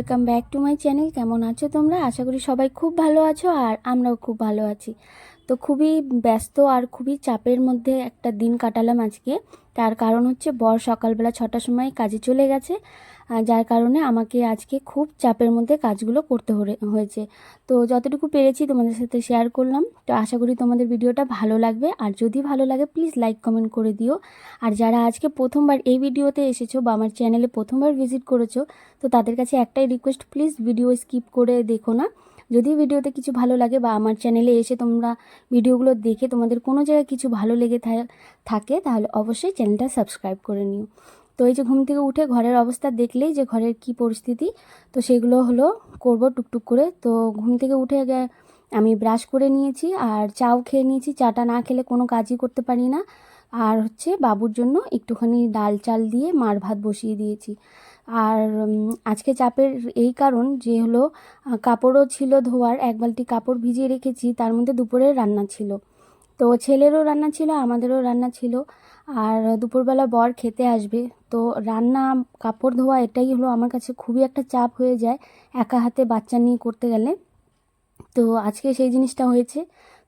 Welcome back to my channel. কেমন আছো তোমরা? আশা করি সবাই খুব ভালো আছো আর আমরাও খুব ভালো আছি। তো খুবই ব্যস্ত আর খুবই চাপের মধ্যে একটা দিন কাটালাম আজকে। তার কারণ হচ্ছে বর সকালবেলা 6টার সময় কাজে চলে গেছে, যার কারণে আমাকে আজকে খুব চাপের মধ্যে কাজগুলো করতে হয়েছে। তো যতটুকু পেরেছি তোমাদের সাথে শেয়ার করলাম। তো আশা করি তোমাদের ভিডিওটা ভালো লাগবে, আর যদি ভালো লাগে প্লিজ লাইক কমেন্ট করে দিও। আর যারা আজকে প্রথমবার এই ভিডিওতে এসেছো বা আমার চ্যানেলে প্রথমবার ভিজিট করেছো, তো তাদের কাছে একটাই রিকোয়েস্ট, প্লিজ ভিডিও স্কিপ করে দেখো না। যদি ভিডিওতে কিছু ভালো লাগে বা আমার চ্যানেলে এসে তোমরা ভিডিওগুলো দেখে তোমাদের কোনো জায়গায় কিছু ভালো লেগে থাকে তাহলে অবশ্যই চ্যানেলটা সাবস্ক্রাইব করে নিও। তো এই যে ঘুম থেকে উঠে ঘরের অবস্থা দেখলেই যে ঘরের কি পরিস্থিতি, তো সেগুলো হলো করব টুকটুক করে। তো ঘুম থেকে উঠে আমি ব্রাশ করে নিয়েছি আর চাও খেয়ে নিয়েছি। চাটা না খেলে কোনো কাজই করতে পারি না। আর হচ্ছে বাবুর জন্য একটুখানি ডাল চাল দিয়ে মার ভাত বসিয়ে দিয়েছি। আর আজকে চাপের এই কারণ যে হলো কাপড়ও ছিল ধোয়ার, এক বালতি কাপড় ভিজিয়ে রেখেছি, তার মধ্যে দুপুরের রান্না ছিল। তো ছেলেরও রান্না ছিল, আমাদেরও রান্না ছিল। আর দুপুরবেলা বর খেতে আসবে। তো রান্না, কাপড় ধোয়া, এটাই হলো আমার কাছে খুবই একটা চাপ হয়ে যায় একা হাতে বাচ্চা নিয়ে করতে গেলে। তো আজকে সেই জিনিসটা হয়েছে।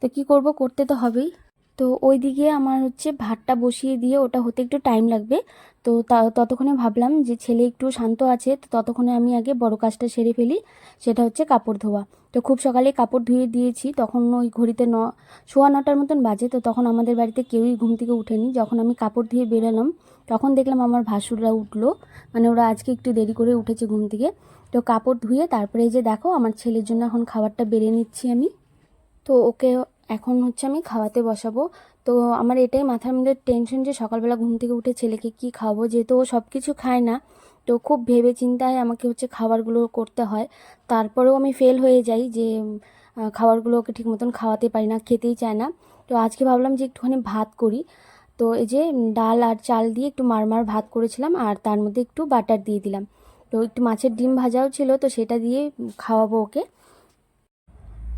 তো কি করব, করতে তো হবেই। তো ওইদিকে আমার হচ্ছে ভাতটা বসিয়ে দিয়ে ওটা হতে একটু টাইম লাগবে। তো ততক্ষণে ভাবলাম যে ছেলে একটু শান্ত আছে, তো ততক্ষণে আমি আগে বড় কাজটা সেরে ফেলি, সেটা হচ্ছে কাপড় ধোয়া। তো খুব সকালে কাপড় ধুয়ে দিয়েছি, তখন ওই ঘড়িতে সোয়া 9টার মতন বাজে। তো তখন আমাদের বাড়িতে কেউই ঘুম থেকে উঠেনি। যখন আমি কাপড় ধুয়ে বেরোলাম তখন দেখলাম আমার ভাসুররা উঠলো, মানে ওরা আজকে একটু দেরি করে উঠেছে ঘুম থেকে। তো কাপড় ধুয়ে তারপরে এই যে দেখো আমার ছেলের জন্য এখন খাবারটা বেড়ে নিচ্ছি আমি। তো ওকে এখন হচ্ছে আমি খাওয়াতে বসাবো। তো আমার এটাই মাথার মধ্যে টেনশন যে সকালবেলা ঘুম থেকে উঠে ছেলেকে কি খাওয়াবো, যেহেতু ও সব কিছু খায় না। তো খুব ভেবে চিন্তায় আমাকে হচ্ছে খাবারগুলো করতে হয়। তারপরেও আমি ফেল হয়ে যাই যে খাবারগুলো ওকে ঠিক মতন খাওয়াতে পারি না, খেতেই চায় না। তো আজকে ভাবলাম যে একটুখানি ভাত করি। তো এই যে ডাল আর চাল দিয়ে একটু মারমার ভাত করেছিলাম, আর তার মধ্যে একটু বাটার দিয়ে দিলাম। তো একটু মাছের ডিম ভাজাও ছিল, তো সেটা দিয়ে খাওয়াবো ওকে।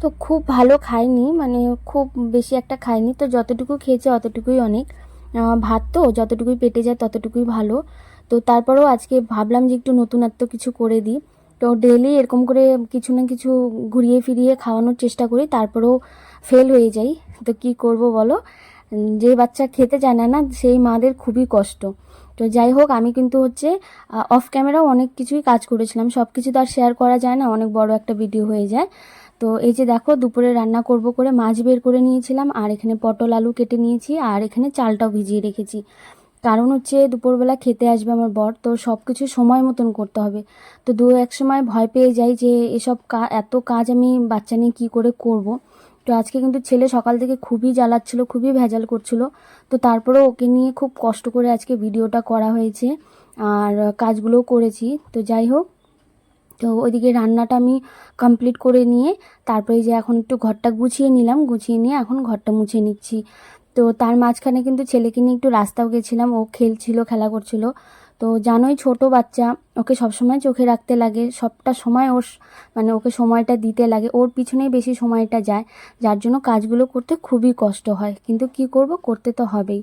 তো খুব ভালো খাইনি, মানে খুব বেশি একটা খাইনি, তো যতটুকু খেয়েছে অতটুকুই অনেক। ভাত তো যতটুকুই পেটে যায় ততটুকুই ভালো। তো তারপরেও আজকে ভাবলাম যে একটু নতুনত্ব কিছু করে দিই। তো ডেলি এরকম করে কিছু না কিছু ঘুরিয়ে ফিরিয়ে খাওয়ানোর চেষ্টা করি, তারপরেও ফেল হয়ে যাই। তো কি করব বলো, যে বাচ্চা খেতে চায় না না, সেই মাদের খুবই কষ্ট। তো যাই হোক, আমি কিন্তু হচ্ছে অফ ক্যামেরাও অনেক কিছুই কাজ করেছিলাম, সব কিছু তো আর শেয়ার করা যায় না, অনেক বড় একটা ভিডিও হয়ে যায়। তো এই যে দেখো দুপুরে রান্না করব করে মাছ বের করে নিয়েছিলাম, আর এখানে পটল আলু কেটে নিয়েছি, আর এখানে চালটাও ভিজিয়ে রেখেছি। কারণ হচ্ছে দুপুরবেলা খেতে আসবে আমার বর, তো সব কিছু সময় মতন করতে হবে। তো এক সময় ভয় পেয়ে যাই যে এসব এত কাজ আমি বাচ্চা নিয়ে কী করে করব। তো আজকে কিন্তু ছেলে সকাল থেকে খুবই জ্বালাচ্ছিল, খুবই ভেজাল করছিল। তো তারপরেও ওকে নিয়ে খুব কষ্ট করে আজকে ভিডিওটা করা হয়েছে, আর কাজগুলোও করেছি। তো যাই হোক, তো ওইদিকে রান্নাটা আমি কমপ্লিট করে নিয়ে তারপরে যে এখন একটু ঘরটা গুছিয়ে নিলাম, গুছিয়ে নিয়ে এখন ঘরটা মুছে নিচ্ছি। তো তার মাঝখানে কিন্তু ছেলেকে নিয়ে একটু রাস্তাও গেছিলাম, ও খেলছিল, খেলা করছিল। তো জানোই ছোট বাচ্চা, ওকে সবসময় চোখে রাখতে লাগে, সবটা সময় ওর মানে ওকে সময়টা দিতে লাগে, ওর পিছনেই বেশি সময়টা যায়, যার জন্য কাজগুলো করতে খুবই কষ্ট হয়, কিন্তু কি করব, করতে তো হবেই।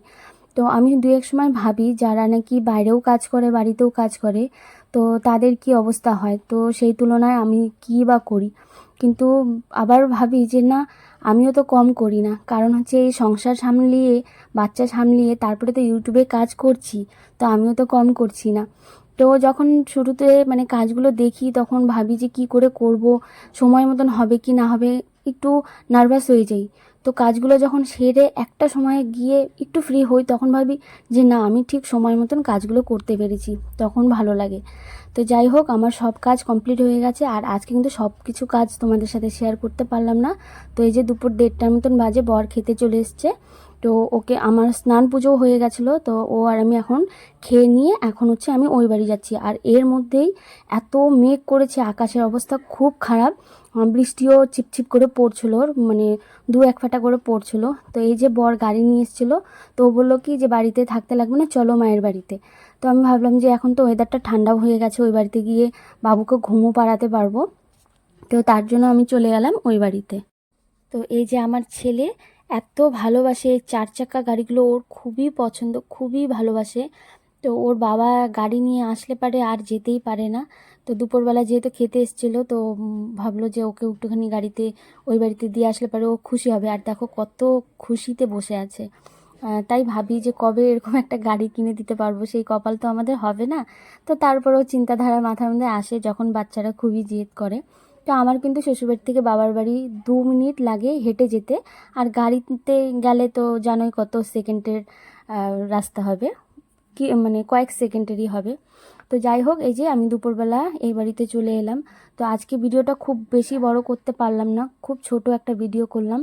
তো আমি দু এক সময় ভাবি যারা নাকি বাইরেও কাজ করে বাড়িতেও কাজ করে, তো তাদের কি অবস্থা হয়, তো সেই তুলনায় আমি কী বা করি। কিন্তু আবার ভাবি যে না, আমিও তো কম করি না, কারণ হচ্ছে এই সংসার সামলিয়ে, বাচ্চা সামলিয়ে তারপরে তো ইউটিউবে কাজ করছি, তো আমিও তো কম করছি না। তো যখন শুরুতে মানে কাজগুলো দেখি তখন ভাবি যে কি করে করব, সময় মতন হবে কি না হবে, একটু নার্ভাস হয়ে যাই। তো কাজগুলো যখন সেরে একটা সময় গিয়ে একটু ফ্রি হই, তখন ভাবি যে না, আমি ঠিক সময় মতন কাজগুলো করতে পেরেছি, তখন ভালো লাগে। তো যাই হোক, আমার সব কাজ কমপ্লিট হয়ে গেছে, আর আজকে কিন্তু সব কিছু কাজ তোমাদের সাথে শেয়ার করতে পারলাম না। তো এই যে দুপুর 1:30টার মতন বাজে, বর খেতে চলে এসছে। তো ওকে, আমার স্নান পুজোও হয়ে গেছিলো, তো ও আর আমি এখন খেয়ে নিয়ে এখন হচ্ছে আমি ওই বাড়ি যাচ্ছি। আর এর মধ্যেই এত মেঘ করেছে, আকাশের অবস্থা খুব খারাপ, বৃষ্টিও চিপচিপ করে পড়ছিল, মানে দু এক ফাটা করে পড়ছিল। তো এই যে বর গাড়ি নিয়ে এসেছিলো, তো ও বললো কি যে বাড়িতে থাকতে লাগবে না, চলো মায়ের বাড়িতে। তো আমি ভাবলাম যে এখন তো ওয়েদারটা ঠান্ডাও হয়ে গেছে, ওই বাড়িতে গিয়ে বাবুকে ঘুমও পাড়াতে পারবো। তো তার জন্য আমি চলে গেলাম ওই বাড়িতে। তো এই যে আমার ছেলে এত ভালোবাসে 4 চাকা গাড়িগুলো, ওর খুবই পছন্দ, খুবই ভালোবাসে। তো ওর বাবা গাড়ি নিয়ে আসলে পারে আর যেতেই পারে না। তো দুপুরবেলা যেহেতু খেতে এসেছিলো তো ভাবলো যে ওকে একটুখানি গাড়িতে ওই বাড়িতে দিয়ে আসলে পরে ও খুশি হবে। আর দেখো কত খুশিতে বসে আছে। তাই ভাবি যে কবে এরকম একটা গাড়ি কিনে দিতে পারবো, সেই কপাল তো আমাদের হবে না। তো তারপরেও চিন্তাধারা মাথার মধ্যে আসে যখন বাচ্চারা খুবই জেদ করে। তো আমার কিন্তু শ্বশুরবাড়ি থেকে বাবার বাড়ি 2 মিনিট লাগে হেঁটে যেতে, আর গাড়িতে গেলে তো জানোই কত সেকেন্ডের রাস্তা হবে, কি মানে কয়েক সেকেন্ডেরই হবে। তো যাই হোক, এই যে আমি দুপুরবেলা এই বাড়িতে চলে এলাম। তো আজকে ভিডিওটা খুব বেশি বড় করতে পারলাম না, খুব ছোট একটা ভিডিও করলাম।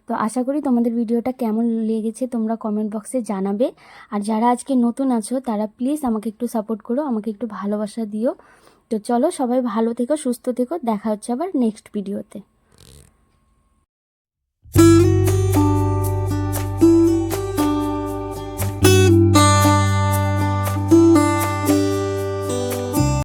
তো আশা করি তোমাদের ভিডিওটা কেমন লেগেছে তোমরা কমেন্ট বক্সে জানাবে। আর যারা আজকে নতুন আছো তারা প্লিজ আমাকে একটু সাপোর্ট করো, আমাকে একটু ভালোবাসা দিও। তো চলো, সবাই ভালো থেকো, সুস্থ থেকো, দেখা হচ্ছে আবার নেক্সট ভিডিওতে।